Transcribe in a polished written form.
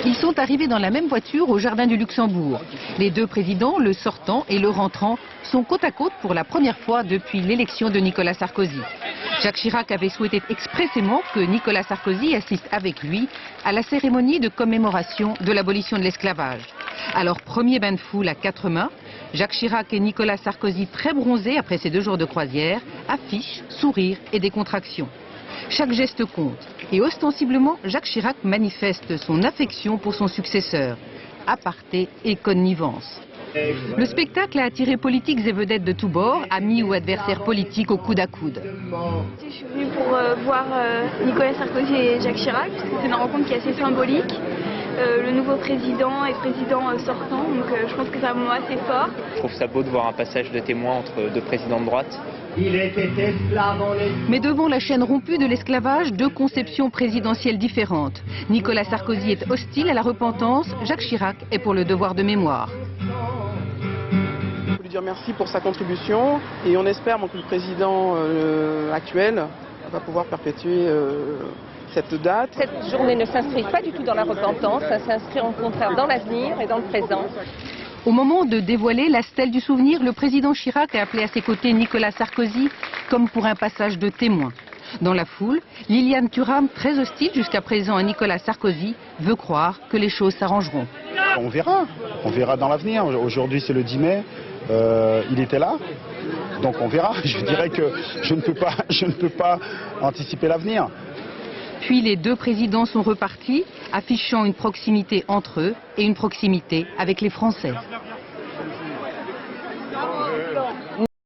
Ils sont arrivés dans la même voiture au Jardin du Luxembourg. Les deux présidents, le sortant et le rentrant, sont côte à côte pour la première fois depuis l'élection de Nicolas Sarkozy. Jacques Chirac avait souhaité expressément que Nicolas Sarkozy assiste avec lui à la cérémonie de commémoration de l'abolition de l'esclavage. Alors, premier bain de foule à quatre mains, Jacques Chirac et Nicolas Sarkozy, très bronzés après ces 2 jours de croisière, affichent sourire et décontraction. Chaque geste compte. Et ostensiblement, Jacques Chirac manifeste son affection pour son successeur. Aparté et connivence. Le spectacle a attiré politiques et vedettes de tous bords, amis ou adversaires politiques au coude à coude. Je suis venue pour voir Nicolas Sarkozy et Jacques Chirac, parce que c'est une rencontre qui est assez symbolique. Le nouveau président et président sortant, donc je pense que c'est un moment assez fort. Je trouve ça beau de voir un passage de témoin entre 2 présidents de droite. Mais devant la chaîne rompue de l'esclavage, 2 conceptions présidentielles différentes. Nicolas Sarkozy est hostile à la repentance, Jacques Chirac est pour le devoir de mémoire. Je veux lui dire merci pour sa contribution et on espère que le président actuel va pouvoir perpétuer cette date. Cette journée ne s'inscrit pas du tout dans la repentance, ça s'inscrit au contraire dans l'avenir et dans le présent. Au moment de dévoiler la stèle du souvenir, le président Chirac a appelé à ses côtés Nicolas Sarkozy comme pour un passage de témoin. Dans la foule, Liliane Thuram, très hostile jusqu'à présent à Nicolas Sarkozy, veut croire que les choses s'arrangeront. On verra dans l'avenir. Aujourd'hui c'est le 10 mai, il était là, donc on verra. Je dirais que je ne peux pas anticiper l'avenir. Puis les 2 présidents sont repartis, affichant une proximité entre eux et une proximité avec les Français.